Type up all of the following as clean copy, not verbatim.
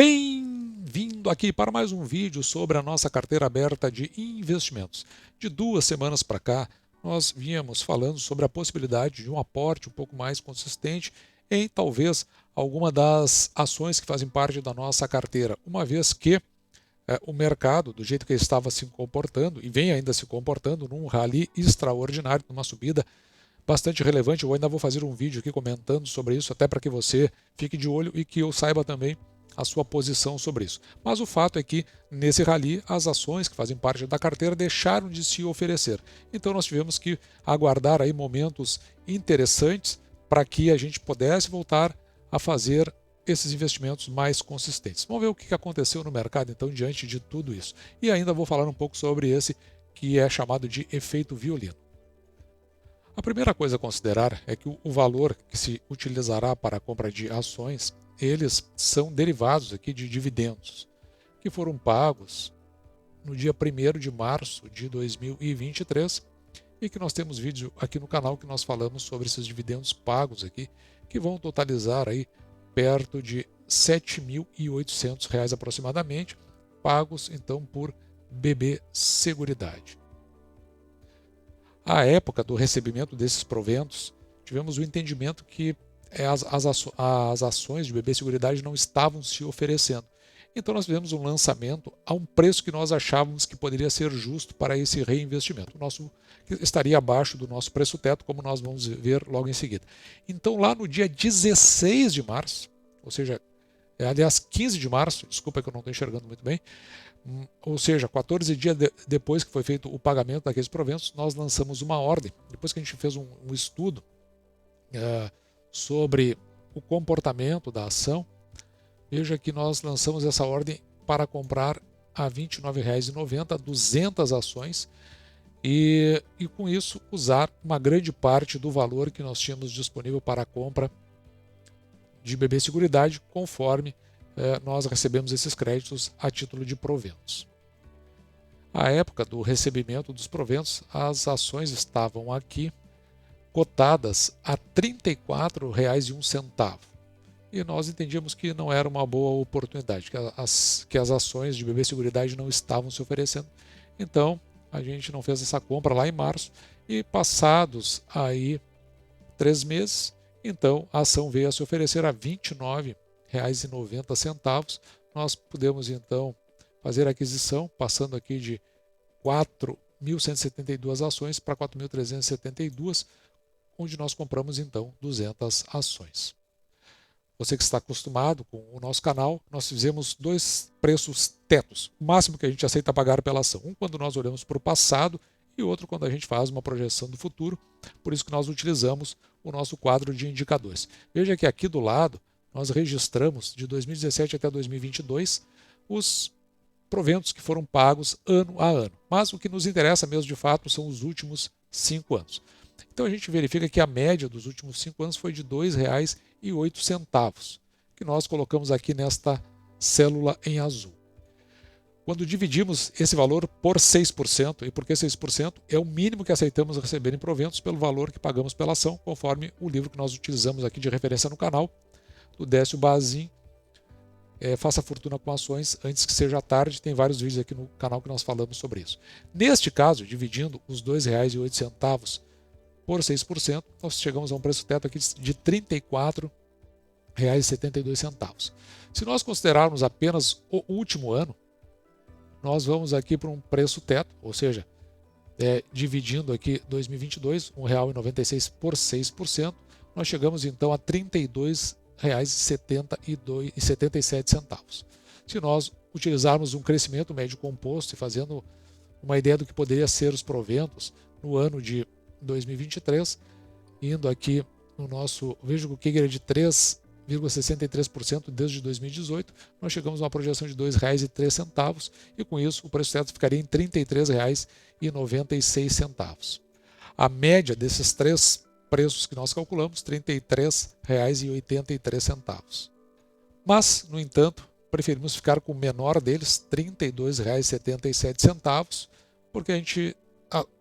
Bem-vindo aqui para mais um vídeo sobre a nossa carteira aberta de investimentos. De 2 semanas para cá, nós vínhamos falando sobre a possibilidade de um aporte um pouco mais consistente em talvez alguma das ações que fazem parte da nossa carteira, uma vez que o mercado, do jeito que ele estava se comportando e vem ainda se comportando num rally extraordinário, numa subida bastante relevante. Eu ainda vou fazer um vídeo aqui comentando sobre isso, até para que você fique de olho e que eu saiba também a sua posição sobre isso. Mas o fato é que nesse rally as ações que fazem parte da carteira deixaram de se oferecer. Então nós tivemos que aguardar aí momentos interessantes para que a gente pudesse voltar a fazer esses investimentos mais consistentes. Vamos ver o que aconteceu no mercado então diante de tudo isso. E ainda vou falar um pouco sobre esse que é chamado de efeito violino. A primeira coisa a considerar é que o valor que se utilizará para a compra de ações, eles são derivados aqui de dividendos, que foram pagos no dia 1º de março de 2023 e que nós temos vídeo aqui no canal que nós falamos sobre esses dividendos pagos aqui, que vão totalizar aí perto de R$ 7.800 aproximadamente, pagos então por BB Seguridade. À época do recebimento desses proventos, tivemos o entendimento que as ações de BB Seguridade não estavam se oferecendo. Então nós fizemos um lançamento a um preço que nós achávamos que poderia ser justo para esse reinvestimento. O nosso estaria abaixo do nosso preço teto, como nós vamos ver logo em seguida. Então lá no dia 16 de março, ou seja, aliás 15 de março, desculpa que eu não estou enxergando muito bem, ou seja, 14 dias depois que foi feito o pagamento daqueles proventos, nós lançamos uma ordem. Depois que a gente fez um estudo sobre o comportamento da ação, veja que nós lançamos essa ordem para comprar a R$ 29,90 200 ações e com isso usar uma grande parte do valor que nós tínhamos disponível para a compra de BB Seguridade, conforme nós recebemos esses créditos a título de proventos. À época do recebimento dos proventos, as ações estavam aqui cotadas a R$ 34,01. E nós entendíamos que não era uma boa oportunidade, que as ações de BB Seguridade não estavam se oferecendo. Então, a gente não fez essa compra lá em março e passados aí 3 meses, então a ação veio a se oferecer a R$ 29,90. Nós pudemos então fazer a aquisição, passando aqui de 4.172 ações para 4.372, onde nós compramos então 200 ações. Você que está acostumado com o nosso canal, nós fizemos 2 preços tetos, o máximo que a gente aceita pagar pela ação. Um quando nós olhamos para o passado e outro quando a gente faz uma projeção do futuro. Por isso que nós utilizamos o nosso quadro de indicadores. Veja que aqui do lado nós registramos de 2017 até 2022 os proventos que foram pagos ano a ano. Mas o que nos interessa mesmo de fato são os últimos 5 anos. Então a gente verifica que a média dos últimos 5 anos foi de R$ 2,08, que nós colocamos aqui nesta célula em azul. Quando dividimos esse valor por 6%, e por que 6%? É o mínimo que aceitamos receber em proventos pelo valor que pagamos pela ação, conforme o livro que nós utilizamos aqui de referência no canal, do Décio Bazin, Faça Fortuna com Ações Antes que Seja Tarde. Tem vários vídeos aqui no canal que nós falamos sobre isso. Neste caso, dividindo os R$ 2,08 por 6%, nós chegamos a um preço teto aqui de R$ 34,72. Se nós considerarmos apenas o último ano, nós vamos aqui para um preço teto, ou seja, dividindo aqui 2022, R$ 1,96 por 6%, nós chegamos então a R$ 32,77. Se nós utilizarmos um crescimento médio composto e fazendo uma ideia do que poderia ser os proventos no ano de 2023, indo aqui no nosso, veja que o CAGR é de 3,63% desde 2018, nós chegamos a uma projeção de R$ 2,03 e com isso o preço teto ficaria em R$ 33,96. A média desses 3 preços que nós calculamos, R$ 33,83. Mas, no entanto, preferimos ficar com o menor deles, R$ 32,77, porque a gente,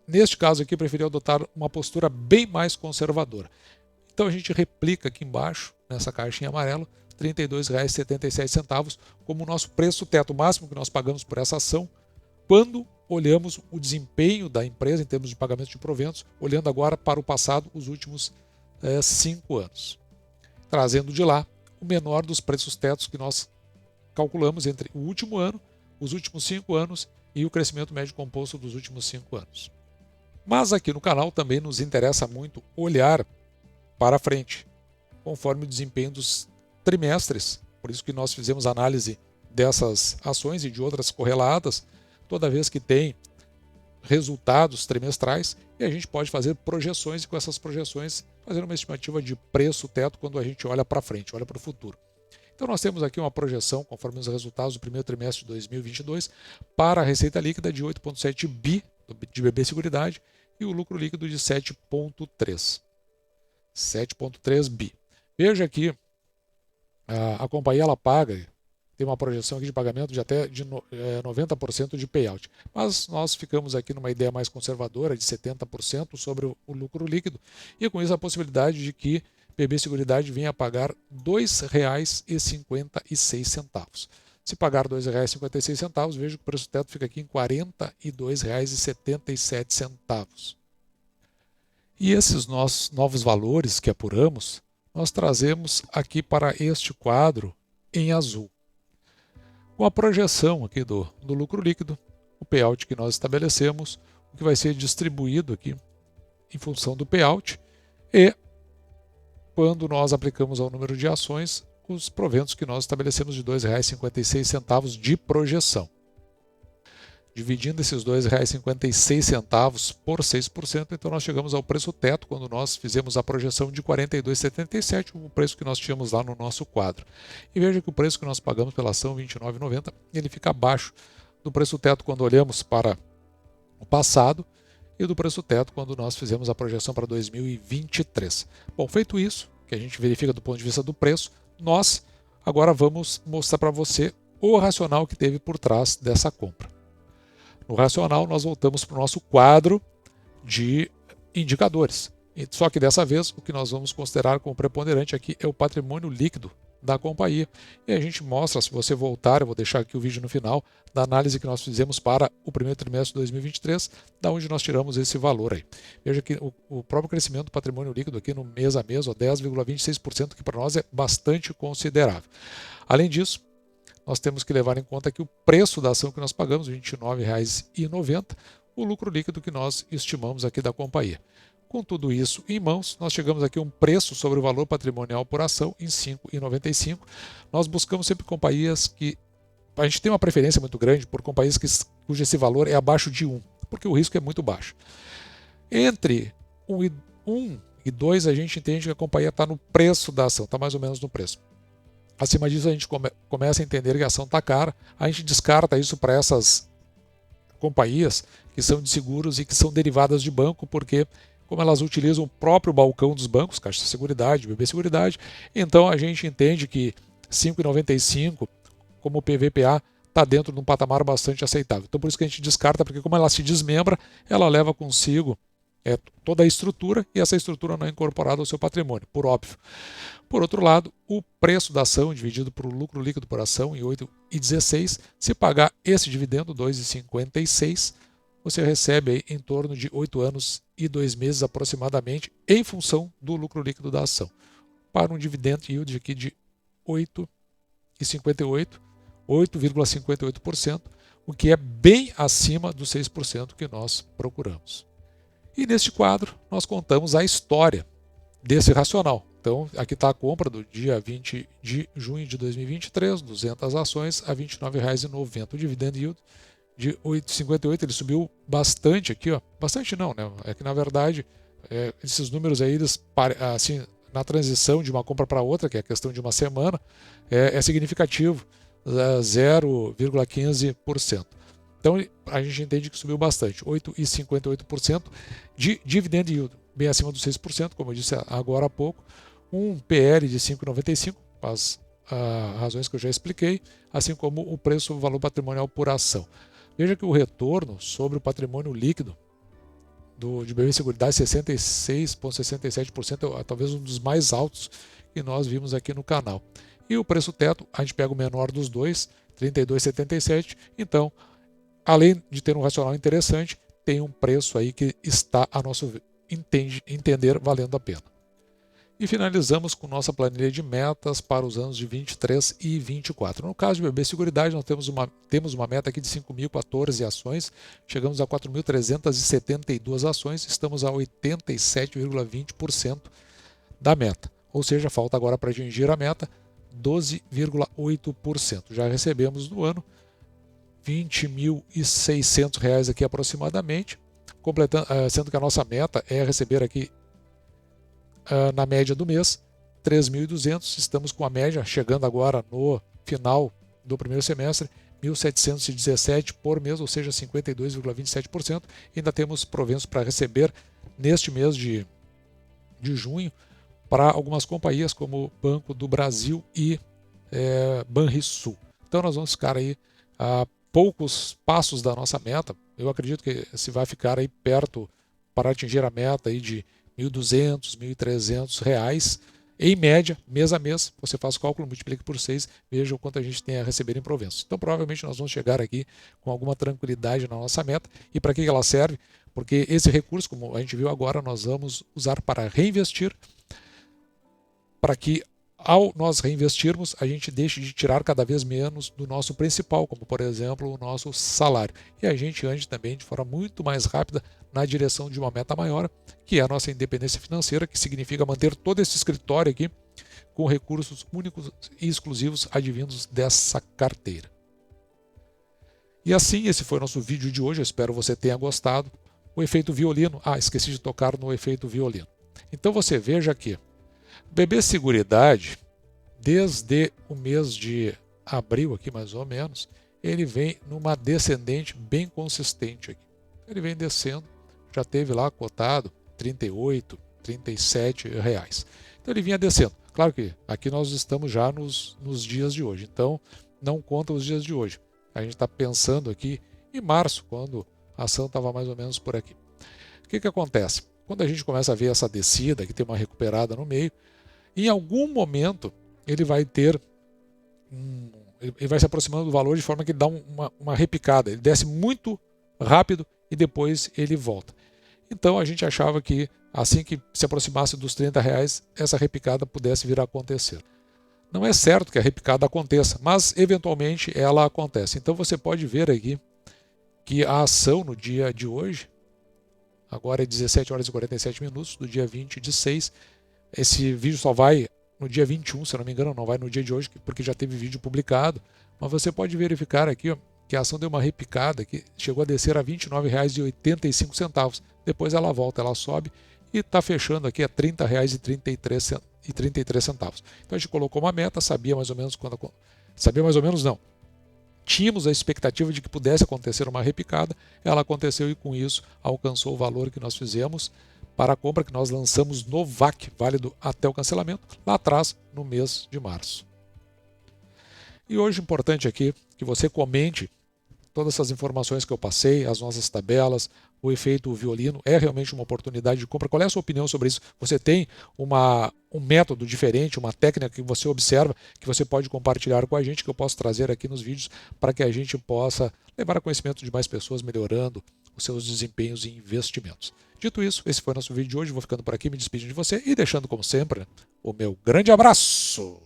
neste caso aqui, preferiu adotar uma postura bem mais conservadora. Então a gente replica aqui embaixo, nessa caixinha amarela, R$ 32,77 como o nosso preço teto máximo que nós pagamos por essa ação, quando olhamos o desempenho da empresa em termos de pagamento de proventos, olhando agora para o passado, os últimos 5 anos. Trazendo de lá o menor dos preços tetos que nós calculamos entre o último ano, os últimos 5 anos e o crescimento médio composto dos últimos 5 anos. Mas aqui no canal também nos interessa muito olhar para frente, conforme o desempenho dos trimestres. Por isso que nós fizemos análise dessas ações e de outras correlatas, toda vez que tem resultados trimestrais, e a gente pode fazer projeções e com essas projeções fazer uma estimativa de preço teto quando a gente olha para frente, olha para o futuro. Então nós temos aqui uma projeção, conforme os resultados do primeiro trimestre de 2022, para a receita líquida de 8,7 bi de BB Seguridade e o lucro líquido de 7,3 bi. Veja que a companhia ela paga, tem uma projeção aqui de pagamento de até de 90% de payout. Mas nós ficamos aqui numa ideia mais conservadora de 70% sobre o lucro líquido e com isso a possibilidade de que BB Seguridade venha a pagar R$ 2,56. Se pagar R$ 2,56, veja que o preço teto fica aqui em R$ 42,77. E esses novos valores que apuramos, nós trazemos aqui para este quadro em azul. Com a projeção aqui do lucro líquido, o payout que nós estabelecemos, o que vai ser distribuído aqui em função do payout e quando nós aplicamos ao número de ações, os proventos que nós estabelecemos de R$ 2,56 de projeção. Dividindo esses R$ 2,56 por 6%, então nós chegamos ao preço teto quando nós fizemos a projeção de R$ 42,77, o preço que nós tínhamos lá no nosso quadro. E veja que o preço que nós pagamos pela ação, R$ 29,90, ele fica abaixo do preço teto quando olhamos para o passado e do preço teto quando nós fizemos a projeção para 2023. Bom, feito isso, que a gente verifica do ponto de vista do preço, nós agora vamos mostrar para você o racional que teve por trás dessa compra. No racional, nós voltamos para o nosso quadro de indicadores. Só que dessa vez, o que nós vamos considerar como preponderante aqui é o patrimônio líquido da companhia. E a gente mostra, se você voltar, eu vou deixar aqui o vídeo no final, da análise que nós fizemos para o primeiro trimestre de 2023, da onde nós tiramos esse valor aí. Veja que o próprio crescimento do patrimônio líquido aqui no mês a mês, 10,26%, que para nós é bastante considerável. Além disso, nós temos que levar em conta que o preço da ação que nós pagamos, R$ 29,90, o lucro líquido que nós estimamos aqui da companhia. Com tudo isso em mãos, nós chegamos aqui a um preço sobre o valor patrimonial por ação em R$ 5,95. Nós buscamos sempre companhias que... A gente tem uma preferência muito grande por companhias cujo esse valor é abaixo de 1, porque o risco é muito baixo. Entre 1 e 2, a gente entende que a companhia está no preço da ação, está mais ou menos no preço. Acima disso, a gente começa a entender que a ação está cara, a gente descarta isso para essas companhias que são de seguros e que são derivadas de banco, porque como elas utilizam o próprio balcão dos bancos, Caixa Seguridade, BB Seguridade, então a gente entende que R$ 5,95 como PVPA está dentro de um patamar bastante aceitável. Então por isso que a gente descarta, porque como ela se desmembra, ela leva consigo toda a estrutura e essa estrutura não é incorporada ao seu patrimônio, por óbvio. Por outro lado, o preço da ação dividido por lucro líquido por ação em 8,16, se pagar esse dividendo, 2,56, você recebe aí em torno de 8 anos e 2 meses aproximadamente em função do lucro líquido da ação, para um dividend yield aqui de 8,58%, o que é bem acima dos 6% que nós procuramos. E neste quadro nós contamos a história desse racional. Então aqui está a compra do dia 20 de junho de 2023, 200 ações a R$ 29,90. O dividend yield de 8,58, ele subiu bastante aqui, ó. Bastante não, né? É que na verdade esses números aí, eles, assim, na transição de uma compra para outra, que é a questão de uma semana, é significativo, 0,15%. Então a gente entende que subiu bastante, 8,58% de dividend yield, bem acima dos 6%, como eu disse agora há pouco, um PL de 5,95, as razões que eu já expliquei, assim como o preço, o valor patrimonial por ação. Veja que o retorno sobre o patrimônio líquido de BB Seguridade, 66,67%, é talvez um dos mais altos que nós vimos aqui no canal. E o preço teto, a gente pega o menor dos dois, 32,77. Então, além de ter um racional interessante, tem um preço aí que está, a nosso entender, valendo a pena. E finalizamos com nossa planilha de metas para os anos de 23 e 24. No caso de BB Seguridade, nós temos uma meta aqui de 5.014 ações, chegamos a 4.372 ações, estamos a 87,20% da meta. Ou seja, falta agora para atingir a meta 12,8%. Já recebemos no ano R$ 20.600 aqui aproximadamente, sendo que a nossa meta é receber aqui na média do mês 3.200. Estamos com a média chegando agora no final do primeiro semestre 1.717 por mês, ou seja, 52,27%. Ainda temos proventos para receber neste mês de junho para algumas companhias como Banco do Brasil e Banrisul. Então nós vamos ficar aí a poucos passos da nossa meta. Eu acredito que se vai ficar aí perto para atingir a meta aí de R$ 1.200, R$ 1.300 em média, mês a mês. Você faz o cálculo, multiplica por 6, veja o quanto a gente tem a receber em proventos. Então provavelmente nós vamos chegar aqui com alguma tranquilidade na nossa meta. E para que ela serve? Porque esse recurso, como a gente viu agora, nós vamos usar para reinvestir, para que ao nós reinvestirmos, a gente deixe de tirar cada vez menos do nosso principal, como por exemplo o nosso salário. E a gente ande também de forma muito mais rápida na direção de uma meta maior, que é a nossa independência financeira, que significa manter todo esse escritório aqui com recursos únicos e exclusivos advindos dessa carteira. E assim, esse foi o nosso vídeo de hoje. Eu espero você tenha gostado. O efeito violino. Esqueci de tocar no efeito violino. Então você veja que BB Seguridade, desde o mês de abril aqui mais ou menos, ele vem numa descendente bem consistente aqui. Ele vem descendo, já teve lá cotado 38, 37 reais. Então ele vinha descendo. Claro que aqui nós estamos já nos dias de hoje, então não conta os dias de hoje. A gente está pensando aqui em março, quando a ação estava mais ou menos por aqui. O que acontece? Quando a gente começa a ver essa descida, que tem uma recuperada no meio, em algum momento ele vai ter ele vai se aproximando do valor de forma que ele dá uma repicada. Ele desce muito rápido e depois ele volta. Então a gente achava que assim que se aproximasse dos 30 reais, essa repicada pudesse vir a acontecer. Não é certo que a repicada aconteça, mas eventualmente ela acontece. Então você pode ver aqui que a ação no dia de hoje, agora é 17 horas e 47 minutos, do dia 20 de 6. Esse vídeo só vai no dia 21, se eu não me engano, não vai no dia de hoje, porque já teve vídeo publicado. Mas você pode verificar aqui que a ação deu uma repicada, que chegou a descer a R$ 29,85. Depois ela volta, ela sobe e está fechando aqui a R$ 30,33. Então a gente colocou uma meta, sabia mais ou menos quando... Sabia mais ou menos não. Tínhamos a expectativa de que pudesse acontecer uma repicada, ela aconteceu e com isso alcançou o valor que nós fizemos para a compra que nós lançamos no VAC, válido até o cancelamento, lá atrás, no mês de março. E hoje, importante aqui que você comente todas essas informações que eu passei, as nossas tabelas, o efeito violino, é realmente uma oportunidade de compra. Qual é a sua opinião sobre isso? Você tem um método diferente, uma técnica que você observa, que você pode compartilhar com a gente, que eu posso trazer aqui nos vídeos, para que a gente possa levar a conhecimento de mais pessoas, melhorando os seus desempenhos e investimentos. Dito isso, esse foi o nosso vídeo de hoje. Vou ficando por aqui, me despedindo de você e deixando, como sempre, o meu grande abraço!